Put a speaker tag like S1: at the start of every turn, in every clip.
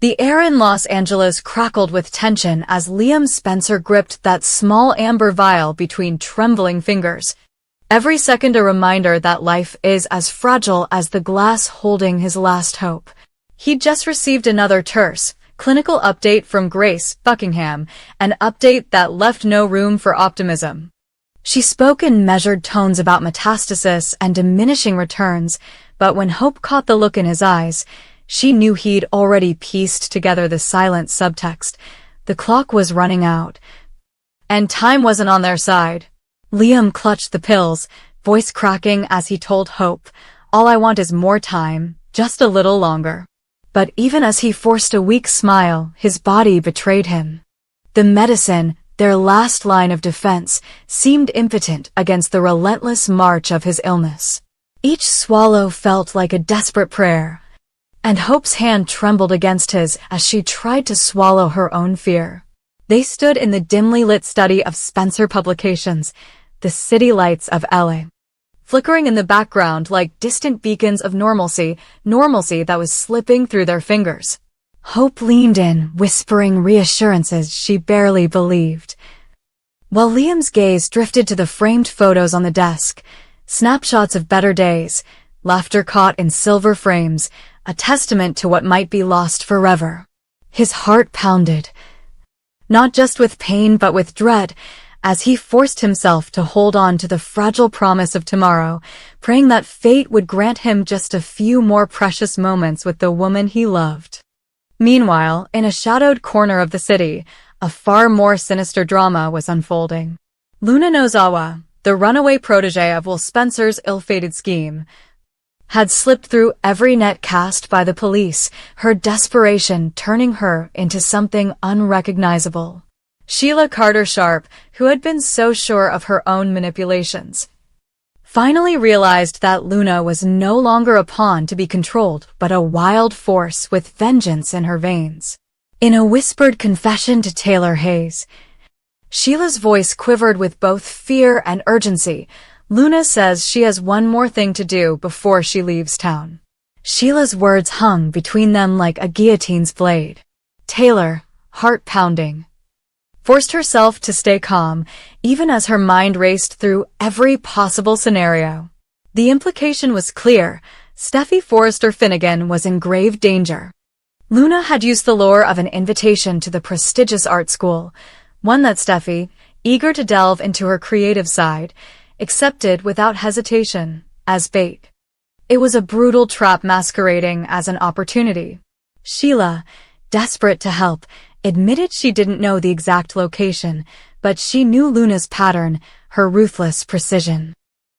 S1: The air in Los Angeles crackled with tension as Liam Spencer gripped that small amber vial between trembling fingers. Every second a reminder that life is as fragile as the glass holding his last hope. He'd just received another terse, clinical update from Grace Buckingham, an update that left no room for optimism. She spoke in measured tones about metastasis and diminishing returns, but when Hope caught the look in his eyes, she knew he'd already pieced together the silent subtext. The clock was running out, and time wasn't on their side. Liam clutched the pills, voice cracking as he told Hope, "All I want is more time, just a little longer." But even as he forced a weak smile, his body betrayed him. The medicine, their last line of defense, seemed impotent against the relentless march of his illness. Each swallow felt like a desperate prayer, and Hope's hand trembled against his as she tried to swallow her own fear. They stood in the dimly lit study of Spencer Publications, the city lights of LA, flickering in the background like distant beacons of normalcy that was slipping through their fingers. Hope leaned in, whispering reassurances she barely believed, while Liam's gaze drifted to the framed photos on the desk, snapshots of better days, laughter caught in silver frames, a testament to what might be lost forever. His heart pounded, not just with pain but with dread, as he forced himself to hold on to the fragile promise of tomorrow, praying that fate would grant him just a few more precious moments with the woman he loved. Meanwhile, in a shadowed corner of the city, a far more sinister drama was unfolding. Luna Nozawa, the runaway protégé of Will Spencer's ill-fated scheme, had slipped through every net cast by the police, her desperation turning her into something unrecognizable. Sheila Carter Sharp, who had been so sure of her own manipulations, finally realized that Luna was no longer a pawn to be controlled but a wild force with vengeance in her veins. In a whispered confession to Taylor Hayes, Sheila's voice quivered with both fear and urgency. "Luna says she has one more thing to do before she leaves town." Sheila's words hung between them like a guillotine's blade. Taylor, heart pounding, forced herself to stay calm, even as her mind raced through every possible scenario. The implication was clear. Steffi Forrester Finnegan was in grave danger. Luna had used the lure of an invitation to the prestigious art school, one that Steffi, eager to delve into her creative side, accepted without hesitation, as bait. It was a brutal trap masquerading as an opportunity. Sheila, desperate to help, admitted she didn't know the exact location, but she knew Luna's pattern, her ruthless precision.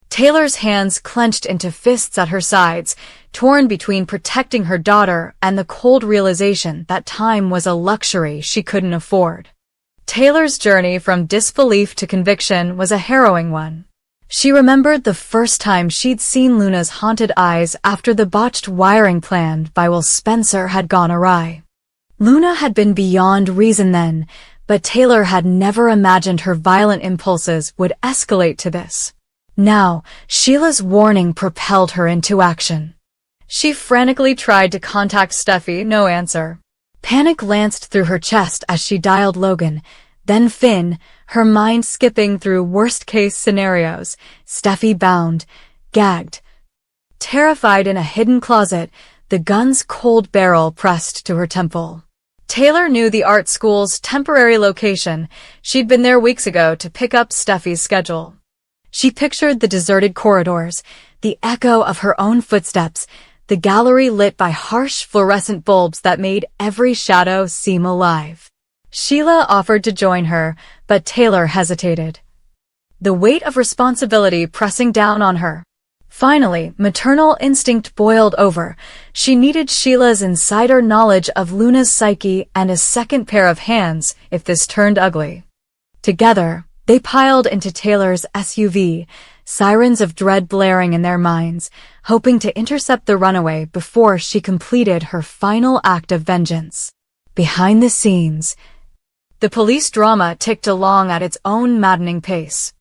S1: Taylor's hands clenched into fists at her sides, torn between protecting her daughter and the cold realization that time was a luxury she couldn't afford. Taylor's journey from disbelief to conviction was a harrowing one. She remembered the first time she'd seen Luna's haunted eyes after the botched wiring planned by Will Spencer had gone awry. Luna had been beyond reason then, but Taylor had never imagined her violent impulses would escalate to this. Now, Sheila's warning propelled her into action. She frantically tried to contact Steffi, no answer. Panic lanced through her chest as she dialed Logan, then Finn, her mind skipping through worst-case scenarios. Steffi bound, gagged, terrified in a hidden closet, the gun's cold barrel pressed to her temple. Taylor knew the art school's temporary location. She'd been there weeks ago to pick up Steffi's schedule. She pictured the deserted corridors, the echo of her own footsteps, the gallery lit by harsh fluorescent bulbs that made every shadow seem alive. Sheila offered to join her, but Taylor hesitated, the weight of responsibility pressing down on her. Finally, maternal instinct boiled over. She needed Sheila's insider knowledge of Luna's psyche and a second pair of hands if this turned ugly. Together, they piled into Taylor's SUV, sirens of dread blaring in their minds, hoping to intercept the runaway before she completed her final act of vengeance. Behind the scenes, the police drama ticked along at its own maddening pace.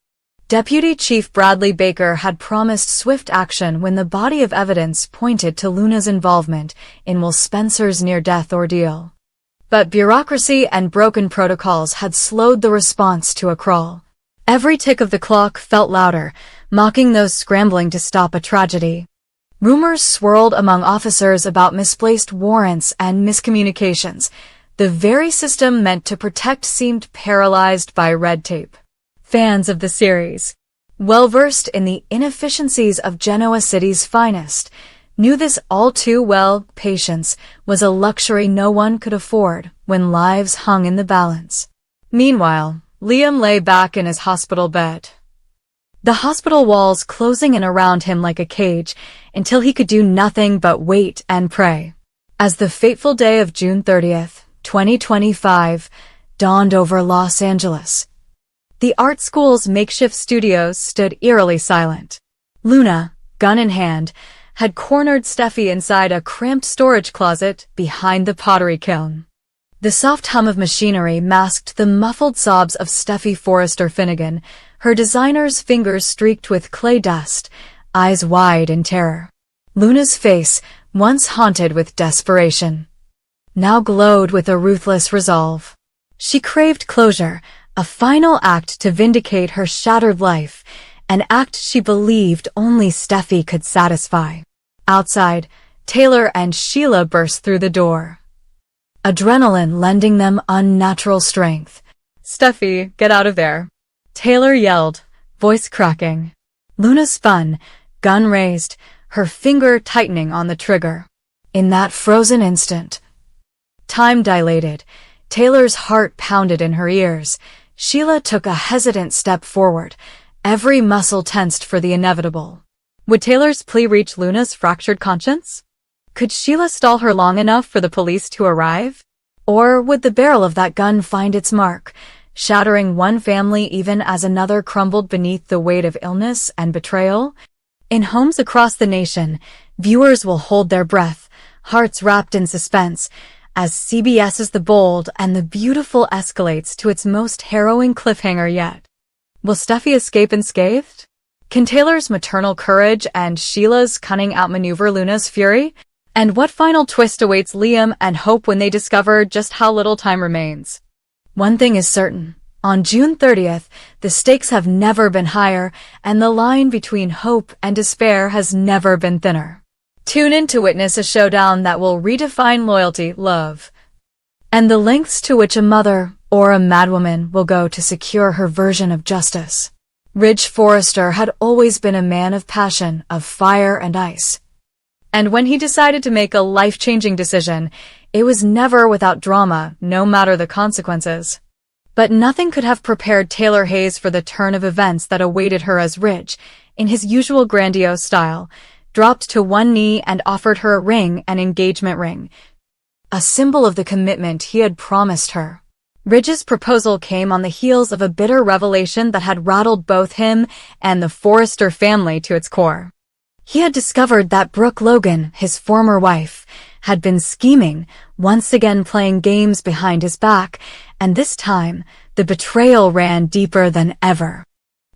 S1: Deputy Chief Bradley Baker had promised swift action when the body of evidence pointed to Luna's involvement in Will Spencer's near-death ordeal. But bureaucracy and broken protocols had slowed the response to a crawl. Every tick of the clock felt louder, mocking those scrambling to stop a tragedy. Rumors swirled among officers about misplaced warrants and miscommunications. The very system meant to protect seemed paralyzed by red tape. Fans of the series, well-versed in the inefficiencies of Genoa City's finest, knew this all too well. Patience was a luxury no one could afford when lives hung in the balance. Meanwhile, Liam lay back in his hospital bed, the hospital walls closing in around him like a cage until he could do nothing but wait and pray. As the fateful day of June 30th, 2025, dawned over Los Angeles, the art school's makeshift studios stood eerily silent. Luna, gun in hand, had cornered Steffi inside a cramped storage closet behind the pottery kiln. The soft hum of machinery masked the muffled sobs of Steffi Forrester Finnegan, her designer's fingers streaked with clay dust, eyes wide in terror. Luna's face, once haunted with desperation, now glowed with a ruthless resolve. She craved closure, a final act to vindicate her shattered life, an act she believed only Steffi could satisfy. Outside, Taylor and Sheila burst through the door, adrenaline lending them unnatural strength. "Steffi, get out of there," Taylor yelled, voice cracking. Luna spun, gun raised, her finger tightening on the trigger. In that frozen instant, time dilated. Taylor's heart pounded in her ears. Sheila took a hesitant step forward, every muscle tensed for the inevitable. Would Taylor's plea reach Luna's fractured conscience? Could Sheila stall her long enough for the police to arrive? Or would the barrel of that gun find its mark, shattering one family even as another crumbled beneath the weight of illness and betrayal? In homes across the nation, viewers will hold their breath, hearts wrapped in suspense, as CBS's The Bold and the Beautiful escalates to its most harrowing cliffhanger yet. Will Steffi escape unscathed? Can Taylor's maternal courage and Sheila's cunning outmaneuver Luna's fury? And what final twist awaits Liam and Hope when they discover just how little time remains? One thing is certain. On June 30th, the stakes have never been higher, and the line between hope and despair has never been thinner. Tune in to witness a showdown that will redefine loyalty, love, and the lengths to which a mother or a madwoman will go to secure her version of justice. Ridge Forrester had always been a man of passion, of fire and ice. And when he decided to make a life-changing decision, it was never without drama, no matter the consequences. But nothing could have prepared Taylor Hayes for the turn of events that awaited her as Ridge, in his usual grandiose style, dropped to one knee and offered her a ring, an engagement ring, a symbol of the commitment he had promised her. Ridge's proposal came on the heels of a bitter revelation that had rattled both him and the Forrester family to its core. He had discovered that Brooke Logan, his former wife, had been scheming, once again playing games behind his back, and this time, the betrayal ran deeper than ever.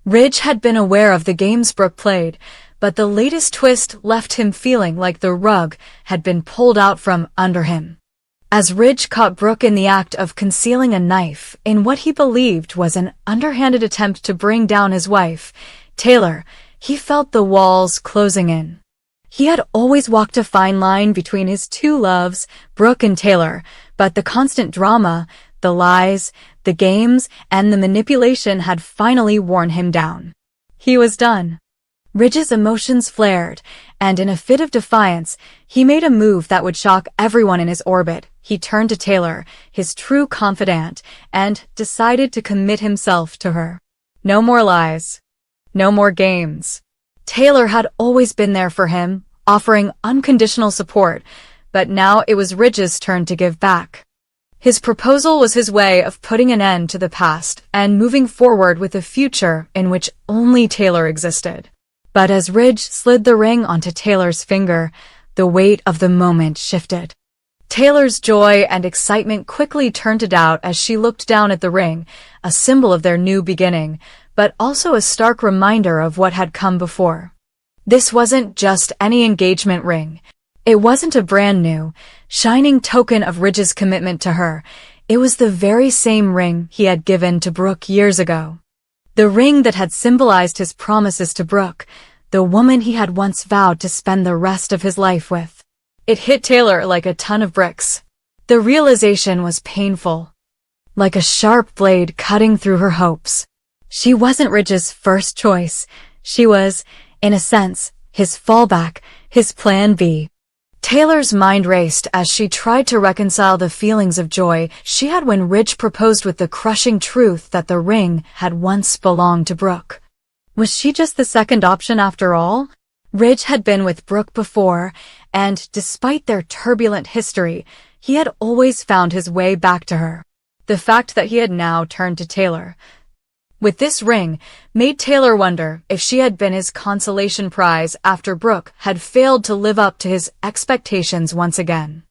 S1: Ridge had been aware of the games Brooke played, but the latest twist left him feeling like the rug had been pulled out from under him. As Ridge caught Brooke in the act of concealing a knife in what he believed was an underhanded attempt to bring down his wife, Taylor, he felt the walls closing in. He had always walked a fine line between his two loves, Brooke and Taylor, but the constant drama, the lies, the games, and the manipulation had finally worn him down. He was done. Ridge's emotions flared, and in a fit of defiance, he made a move that would shock everyone in his orbit. He turned to Taylor, his true confidant, and decided to commit himself to her. No more lies. No more games. Taylor had always been there for him, offering unconditional support, but now it was Ridge's turn to give back. His proposal was his way of putting an end to the past and moving forward with a future in which only Taylor existed. But as Ridge slid the ring onto Taylor's finger, the weight of the moment shifted. Taylor's joy and excitement quickly turned to doubt as she looked down at the ring, a symbol of their new beginning, but also a stark reminder of what had come before. This wasn't just any engagement ring. It wasn't a brand new, shining token of Ridge's commitment to her. It was the very same ring he had given to Brooke years ago. The ring that had symbolized his promises to Brooke, the woman he had once vowed to spend the rest of his life with. It hit Taylor like a ton of bricks. The realization was painful, like a sharp blade cutting through her hopes. She wasn't Ridge's first choice. She was, in a sense, his fallback, his plan B. Taylor's mind raced as she tried to reconcile the feelings of joy she had when Ridge proposed with the crushing truth that the ring had once belonged to Brooke. Was she just the second option after all? Ridge had been with Brooke before, and despite their turbulent history, he had always found his way back to her. The fact that he had now turned to Taylor with this ring made Taylor wonder if she had been his consolation prize after Brooke had failed to live up to his expectations once again.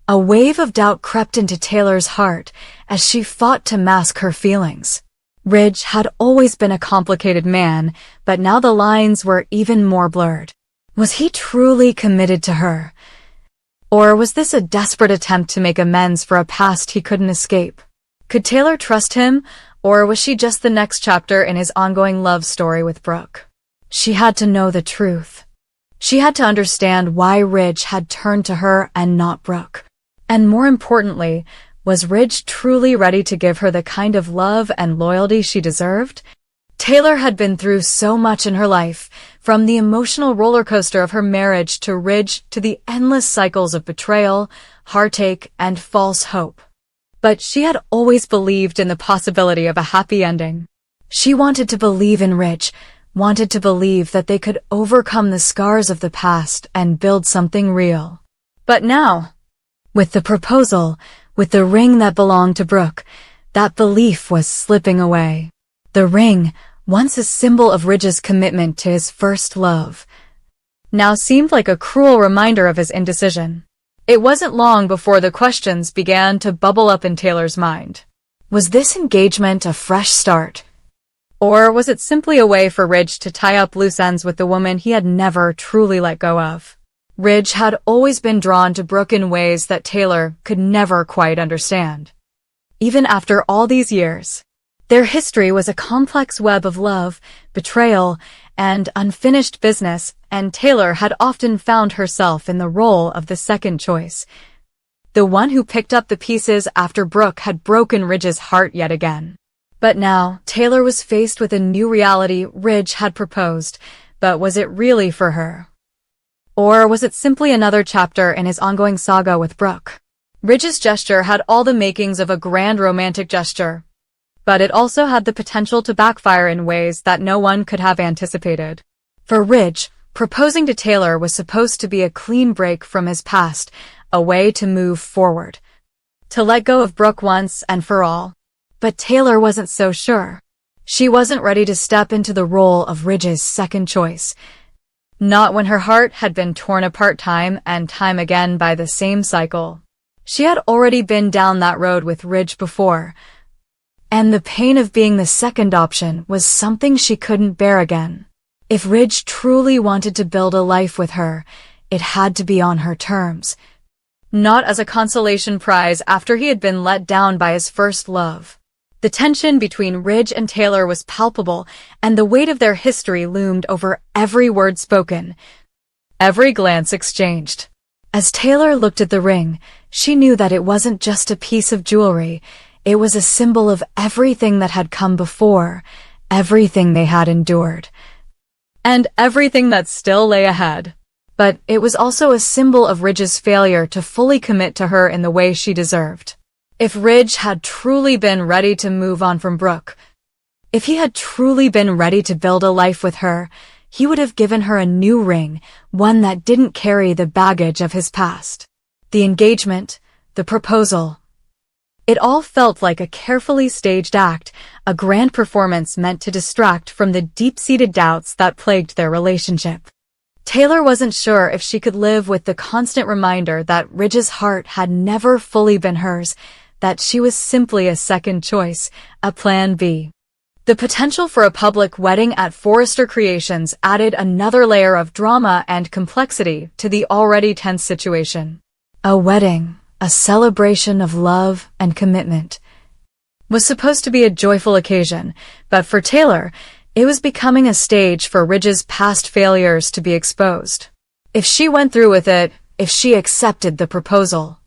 S1: A wave of doubt crept into Taylor's heart as she fought to mask her feelings. Ridge had always been a complicated man, but now the lines were even more blurred. Was he truly committed to her? Or was this a desperate attempt to make amends for a past he couldn't escape? Could Taylor trust him, or was she just the next chapter in his ongoing love story with Brooke? She had to know the truth. She had to understand why Ridge had turned to her and not Brooke. And more importantly, was Ridge truly ready to give her the kind of love and loyalty she deserved? Taylor had been through so much in her life, from the emotional roller coaster of her marriage to Ridge to the endless cycles of betrayal, heartache, and false hope. But she had always believed in the possibility of a happy ending. She wanted to believe in Ridge, wanted to believe that they could overcome the scars of the past and build something real. But now, with the proposal, with the ring that belonged to Brooke, that belief was slipping away. The ring, once a symbol of Ridge's commitment to his first love, now seemed like a cruel reminder of his indecision. It wasn't long before the questions began to bubble up in Taylor's mind. Was this engagement a fresh start? Or was it simply a way for Ridge to tie up loose ends with the woman he had never truly let go of? Ridge had always been drawn to Brooke in ways that Taylor could never quite understand. Even after all these years, their history was a complex web of love, betrayal, and unfinished business, and Taylor had often found herself in the role of the second choice, the one who picked up the pieces after Brooke had broken Ridge's heart yet again. But now, Taylor was faced with a new reality. Ridge had proposed, but was it really for her? Or was it simply another chapter in his ongoing saga with Brooke? Ridge's gesture had all the makings of a grand romantic gesture, but it also had the potential to backfire in ways that no one could have anticipated. For Ridge, proposing to Taylor was supposed to be a clean break from his past, a way to move forward, to let go of Brooke once and for all. But Taylor wasn't so sure. She wasn't ready to step into the role of Ridge's second choice. Not when her heart had been torn apart time and time again by the same cycle. She had already been down that road with Ridge before, and the pain of being the second option was something she couldn't bear again. If Ridge truly wanted to build a life with her, it had to be on her terms, not as a consolation prize after he had been let down by his first love. The tension between Ridge and Taylor was palpable, and the weight of their history loomed over every word spoken, every glance exchanged. As Taylor looked at the ring, she knew that it wasn't just a piece of jewelry. It was a symbol of everything that had come before, everything they had endured, and everything that still lay ahead. But it was also a symbol of Ridge's failure to fully commit to her in the way she deserved. If Ridge had truly been ready to move on from Brooke, if he had truly been ready to build a life with her, he would have given her a new ring, one that didn't carry the baggage of his past. The engagement, the proposal, it all felt like a carefully staged act, a grand performance meant to distract from the deep-seated doubts that plagued their relationship. Taylor wasn't sure if she could live with the constant reminder that Ridge's heart had never fully been hers, that she was simply a second choice, a plan B. The potential for a public wedding at Forrester Creations added another layer of drama and complexity to the already tense situation. A wedding, a celebration of love and commitment, was supposed to be a joyful occasion, but for Taylor, it was becoming a stage for Ridge's past failures to be exposed. If she went through with it, if she accepted the proposal,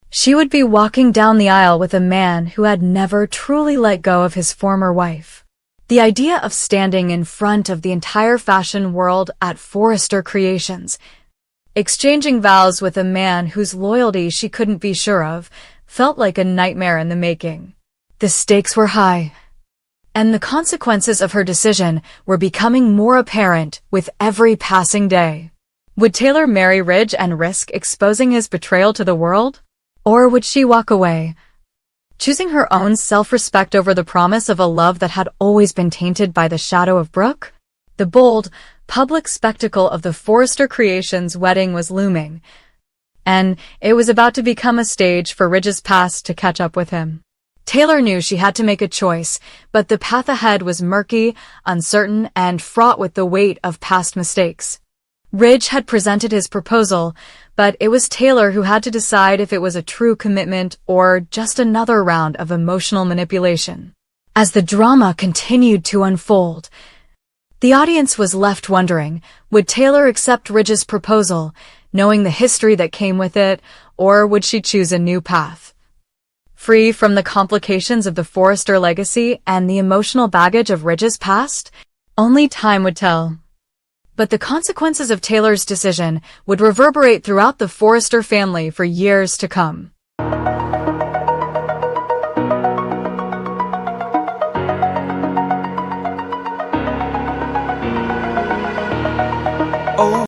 S1: she would be walking down the aisle with a man who had never truly let go of his former wife. The idea of standing in front of the entire fashion world at Forrester Creations, exchanging vows with a man whose loyalty she couldn't be sure of, felt like a nightmare in the making. The stakes were high, and the consequences of her decision were becoming more apparent with every passing day. Would Taylor marry Ridge and risk exposing his betrayal to the world? Or would she walk away, choosing her own self-respect over the promise of a love that had always been tainted by the shadow of Brooke? The bold, public spectacle of the Forrester Creations wedding was looming, and it was about to become a stage for Ridge's past to catch up with him. Taylor knew she had to make a choice, but the path ahead was murky, uncertain, and fraught with the weight of past mistakes. Ridge had presented his proposal, but it was Taylor who had to decide if it was a true commitment or just another round of emotional manipulation. As the drama continued to unfold, the audience was left wondering, would Taylor accept Ridge's proposal, knowing the history that came with it, or would she choose a new path? Free from the complications of the Forrester legacy and the emotional baggage of Ridge's past? Only time would tell. But the consequences of Taylor's decision would reverberate throughout the Forrester family for years to come.